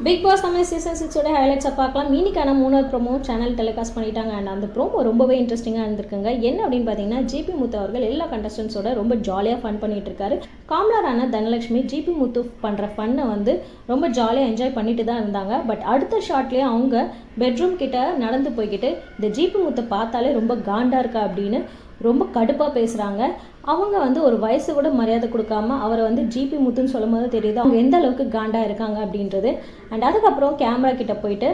Big pass Tamil season 6 ஹைலைட்ஸை பார்க்கலாம். இன்னைக்கான 3வது ப்ரோமோ சேனல் டெலிகாஸ்ட் பண்ணிட்டாங்க. அண்ட் அந்த ப்ரோமோ ரொம்பவே இன்ட்ரெஸ்டிங்காக இருந்திருக்குங்க. என்ன அப்படின்னு பார்த்தீங்கன்னா, ஜிபி முத்து அவர்கள் எல்லா கண்டஸ்டன்ஸோட ரொம்ப ஜாலியாக ஃபன் பண்ணிட்டு இருக்காரு. காமலரான தனலட்சுமி ஜிபி முத்து பண்ணுற ஃபன்னை ரொம்ப ஜாலியாக என்ஜாய் பண்ணிட்டு தான் இருந்தாங்க. பட் அடுத்த ஷாட்லேயே அவங்க பெட்ரூம் கிட்ட நடந்து போய்கிட்டு இந்த ஜிபி முத்தை பார்த்தாலே ரொம்ப காண்டா இருக்கா அப்படின்னு ரொம்ப கடுப்பாக பேசுகிறாங்க. அவங்க ஒரு வயசு கூட மரியாதை கொடுக்காம அவரை ஜிபி முத்துன்னு சொல்லும் போது தெரியுது அவங்க எந்த அளவுக்கு காண்டா இருக்காங்க அப்படின்றது. அண்ட் அதுக்கப்புறம் கேமரா கிட்ட போயிட்டு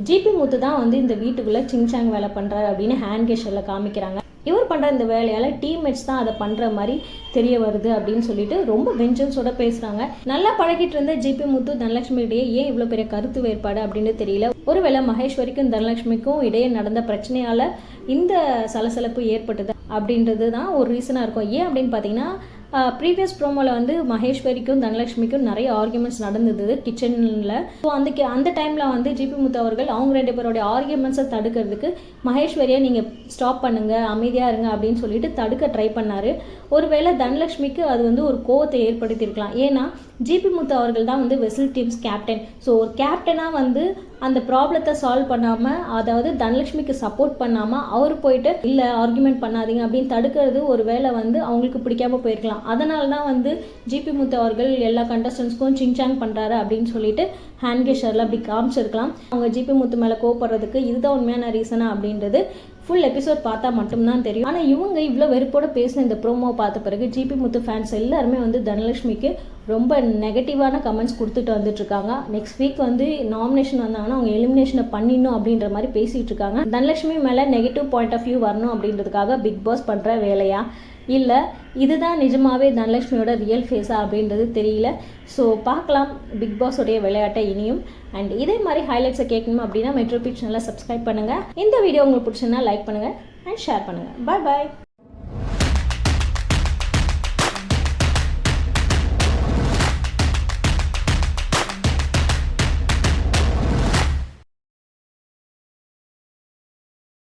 ஜிபி முத்து தான் இந்த வீட்டுக்குள்ளே சிங்சாங் வேலை பண்ணுறாரு அப்படின்னு ஹேண்ட் கெஷரில் காமிக்கிறாங்க. இவர் பண்ணுற இந்த வேலையால் டீம்மேட்ஸ் தான் அதை பண்ணுற மாதிரி தெரிய வருது அப்படின்னு சொல்லிட்டு ரொம்ப வெஞ்சன்ஸோட பேசுகிறாங்க. நல்லா பழகிட்டு இருந்த ஜிபி முத்து தனலட்சுமி இடையே ஏன் இவ்வளோ பெரிய கருத்து வேறுபாடு அப்படின்னு தெரியல. ஒருவேளை மகேஸ்வரிக்கும் தனலட்சுமிக்கும் இடையே நடந்த பிரச்சனையால் இந்த சலசலப்பு ஏற்பட்டது அப்படின்றது தான் ஒரு ரீசனாக இருக்கும். ஏன் அப்படின்னு பார்த்தீங்கன்னா, ப்ரீவியஸ் ப்ரோமோவில் மகேஸ்வரிக்கும் தனலட்சுமிக்கும் நிறைய ஆர்கியூமெண்ட்ஸ் நடந்தது கிச்சனில். ஸோ அந்த டைமில் ஜிபி முத்து அவர்கள் அவங்க 2 பேரோடைய ஆர்கியூமெண்ட்ஸை தடுக்கிறதுக்கு மகேஸ்வரியை நீங்கள் ஸ்டாப் பண்ணுங்கள், அமைதியாக இருங்க அப்படின்னு சொல்லிட்டு தடுக்க ட்ரை பண்ணார். ஒருவேளை தனலட்சுமிக்கு அது ஒரு கோவத்தை ஏற்படுத்தியிருக்கலாம். ஏன்னா ஜிபி முத்து அவர்கள் தான் வெசல் டீம்ஸ் கேப்டன். ஸோ ஒரு கேப்டனாக அந்த ப்ராப்ளத்தை சால்வ் பண்ணாமல், அதாவது தனலட்சுமிக்கு சப்போர்ட் பண்ணாமல் அவர் போயிட்டு இல்லை ஆர்கியூமெண்ட் பண்ணாதீங்க அப்படின்னு தடுக்கிறது ஒரு வேளை அவங்களுக்கு பிடிக்காம போயிருக்கலாம். அதனால தான் ஜிபி முத்து அவர்கள் எல்லா கண்டஸ்டன்ஸ்க்கும் சிங்சாங் பண்ணுறாரு அப்படின்னு சொல்லிட்டு ஹேண்ட் கெஷரில் அப்படி காமிச்சிருக்கலாம். அவங்க ஜிபி முத்து மேலே கோவப்படுறதுக்கு இதுதான் உண்மையான ரீசனா அப்படின்றது ஃபுல் எபிசோட் பார்த்தா மட்டும்தான் தெரியும். ஆனால் இவங்க இவ்வளோ வெறுப்போட பேசின இந்த ப்ரோமோவை பார்த்த பிறகு ஜிபி முத்து ஃபேன்ஸ் எல்லாருமே தனலட்சுமிக்கு ரொம்ப நெகட்டிவான கமெண்ட்ஸ் கொடுத்துட்டு வந்துட்டுருக்காங்க. நெக்ஸ்ட் வீக் நாமினேஷன் வந்தாங்கன்னா அவங்க எலிமினேஷனை பண்ணிடணும் அப்படின்ற மாதிரி பேசிகிட்டு இருக்காங்க. தனலட்சுமி மேலே நெகட்டிவ் பாயிண்ட் ஆஃப் வியூ வரணும் அப்படின்றதுக்காக பிக் பாஸ் பண்ணுற வேலையா இல்லை இதுதான் நிஜமாவே தனலட்சுமியோட ரியல் ஃபேஸா அப்படின்றது தெரியல. ஸோ பார்க்கலாம் பிக் பாஸோடைய விளையாட்டை இனியும். அண்ட் இதே மாதிரி ஹைலைட்ஸை கேட்கணும் அப்படின்னா மெட்ரோ பீச் சேனலை சப்ஸ்கிரைப் பண்ணுங்கள். இந்த வீடியோ உங்களுக்கு பிடிச்சிருந்தா லைக் பண்ணுங்கள் அண்ட் ஷேர் பண்ணுங்கள். பாய் பாய்.